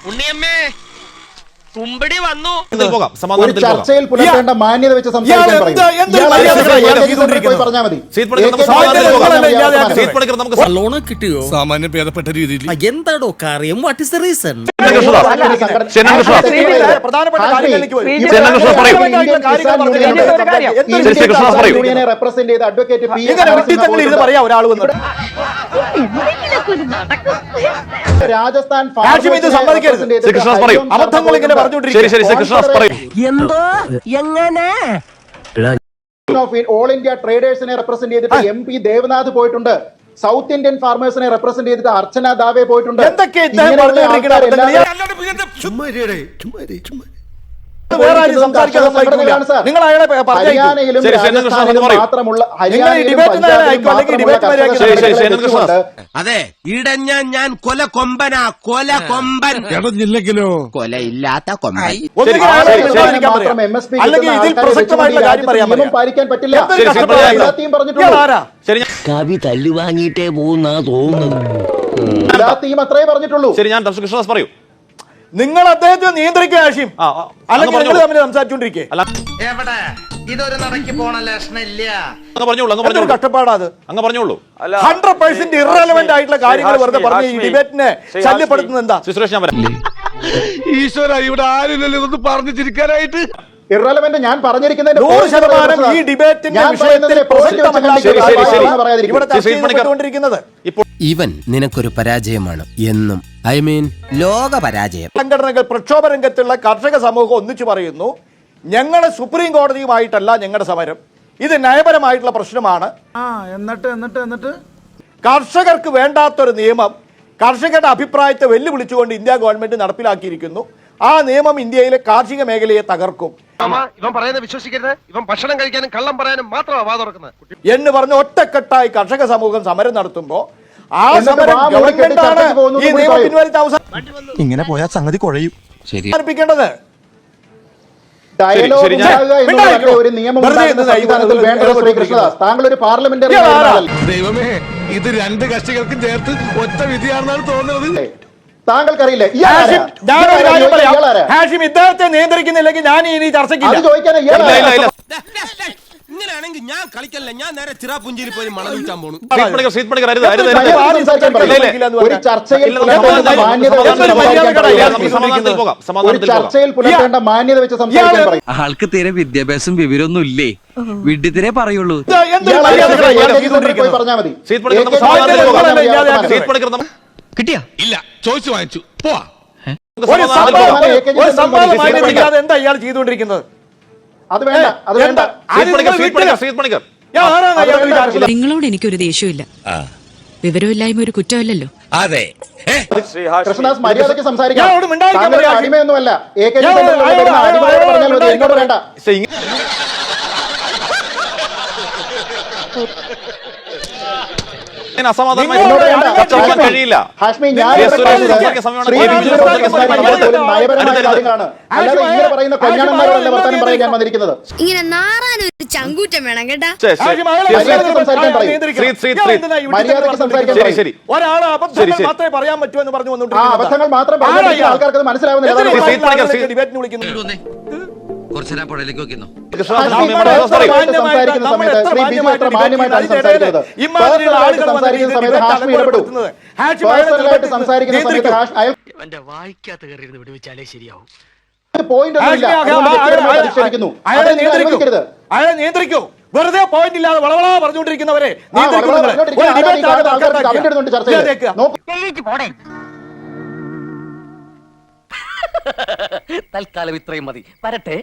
ഉണ്ണിയമ്മേ കുമ്പടി വന്നു. ഒരു ചർച്ചയിൽ പുലർത്തേണ്ട മാന്യത വെച്ച് സംസാരിക്കാൻ പറഞ്ഞാൽ മതി. കിട്ടിയോ സാമാന്യ ഭേദപ്പെട്ട രീതിയിൽ എന്താടോ കാര്യം? What is the reason? Represent ചെയ്ത അഡ്വക്കേറ്റ് രാജസ്ഥാൻ അബദ്ധങ്ങൾ ഇങ്ങനെ എന്തോ എങ്ങനെ ഓൾ ഇന്ത്യ ട്രേഡേഴ്സിനെ റെപ്രസെന്റ് ചെയ്തിട്ട് MP ദേവനാഥ് പോയിട്ടുണ്ട്. സൗത്ത് ഇന്ത്യൻ ഫാർമേഴ്സിനെ റെപ്രസെന്റ് ചെയ്തിട്ട് അർച്ചന ദാവെ പോയിട്ടുണ്ട്. അതെ ഇടഞ്ഞ ഞാൻ കൊല കൊമ്പനാ, കൊല കൊമ്പൻ കൊലയില്ലാത്ത കൊമ്പൻ. പാലിക്കാൻ പറ്റില്ല. കവി തല്ലു വാങ്ങിയിട്ടേ പോകുന്നാ തോന്നുന്നത്. അത്രേ പറഞ്ഞിട്ടുള്ളൂ. ശരി, ഞാൻ കൃഷ്ണദാസ് പറയൂ. നിങ്ങൾ അദ്ദേഹത്തെ നിയന്ത്രിക്കുക ഹാഷിം, അല്ലെങ്കിൽ നിങ്ങൾ തമ്മിൽ സംസാരിച്ചോണ്ടിരിക്കേ. എവിടെ ഇതൊരു നടക്കി പോണ ലക്ഷണില്ല. കഷ്ടപ്പാടാത് അങ്ങ് പറഞ്ഞോളൂ. 100% ഇറലവന്റ് ആയിട്ടുള്ള കാര്യങ്ങൾ വെറുതെ പറഞ്ഞ് ഈ ഡിബേറ്റിനെ ശല്യപ്പെടുത്തുന്നത് എന്താ? ഈശ്വര, ഇവിടെ ആരില്ലല്ലോ ഇതൊന്ന് പറഞ്ഞു ചിരിക്കാനായിട്ട്. ഇറലവന്റ് ഞാൻ പറഞ്ഞിരിക്കുന്നതിന്റെ 100% ഈ ഡിബേറ്റിന്റെ വിഷയത്തിൽ ഇവൻ നിനക്കൊരു പരാജയമാണ് എന്നും. ഐ മീൻ ലോക പരാജയം. സംഘടനകൾ, പ്രക്ഷോഭ രംഗത്തുള്ള കർഷക സമൂഹം ഒന്നിച്ചു പറയുന്നു, ഞങ്ങളുടെ സുപ്രീം കോടതിയുമായിട്ടല്ല ഞങ്ങളുടെ സമരം, ഇത് നയപരമായിട്ടുള്ള പ്രശ്നമാണ്. എന്നിട്ട് കർഷകർക്ക് വേണ്ടാത്തൊരു നിയമം കർഷകരുടെ അഭിപ്രായത്തെ വെല്ലുവിളിച്ചുകൊണ്ട് ഇന്ത്യ ഗവൺമെന്റ് നടപ്പിലാക്കിയിരിക്കുന്നു. ആ നിയമം ഇന്ത്യയിലെ കാർഷിക മേഖലയെ തകർക്കും. ഇവൻ പറയുന്നത് വിശ്വസിക്കരുത്. ഇവൻ ഭക്ഷണം കഴിക്കാനും കള്ളം പറയാനും മാത്രമാണ് വാ തുറക്കുന്നത് എന്ന് പറഞ്ഞ് ഒറ്റക്കെട്ടായി കർഷക സമൂഹം സമരം നടത്തുമ്പോ ആ സമരം ഗവൺമെന്റാണ് ഈ നിയമം പിൻവലിച്ച അവസാനം. ഇങ്ങനെ പോയാൽ സംഗതി കുഴയും. അവസാനിപ്പിക്കേണ്ടത്. ഒരു നിയമം താങ്കൾ ഒരു പാർലമെന്ററി. ദൈവമേ, ഇത് രണ്ട് കക്ഷികൾക്കും ചേർത്ത് ഒറ്റ വിധിയാണെന്നാണ് തോന്നുന്നത്. താങ്കൾക്കറിയില്ലേ ഹാഷിം ഇദ്ദേഹത്തെ നിയന്ത്രിക്കുന്നില്ലെങ്കിൽ ഞാൻ ഇനി ചർച്ചയ്ക്ക് ഇങ്ങനെയാണെങ്കിൽ ഞാൻ കളിക്കല്ല, ഞാൻ നേരെ ചിറാപുഞ്ചിയിൽ പോയി മണം വിൽക്കാൻ പോണു. ഒരു ചർച്ചയിൽ പുലർത്തേണ്ട മാന്യത വെച്ച് സംസാരിക്കാൻ പറയും. ആൾക്ക് തീരെ വിദ്യാഭ്യാസം വിവരമൊന്നും ഇല്ലേ? വിഡ്ഢിത്തിരെ പറയുള്ളൂ. പറഞ്ഞാൽ മതി. കിട്ടിയാ ഇല്ല, ചോദിച്ചു വാങ്ങിച്ചു പോവാ. എന്താ ഇയാൾ ചെയ്തുകൊണ്ടിരിക്കുന്നത്? അത് വേണ്ട, അത് വേണ്ട. നിങ്ങളോട് എനിക്കൊരു ദേഷ്യമില്ല. വിവരമില്ലായ്മ ഒരു കുറ്റമല്ലല്ലോ. അതെ, കൃഷ്ണദാസ് മര്യാദയ്ക്ക് സംസാരിക്കാം. അടിമയൊന്നുമല്ല. എന്നോട് വേണ്ട. കഴിയില്ല. ഇങ്ങനെ നാറാനൊരു ചങ്കൂറ്റം വേണം കേട്ടാ. ഒരാള് അബദ്ധങ്ങൾ മാത്രമേ പറയാൻ പറ്റൂ എന്ന് പറഞ്ഞു അബദ്ധങ്ങൾ മാത്രം ആൾക്കാർക്ക് മനസ്സിലാവുന്നില്ല. ഡിബേറ്റിന് വിളിക്കുന്നു. അയാളെ നിയന്ത്രിക്കൂ. വെറുതെ പോയിന്റ് ഇല്ലാതെ വളവള പറഞ്ഞുകൊണ്ടിരിക്കുന്നവരെ തൽക്കാലം ഇത്രയും മതി. വരട്ടെ.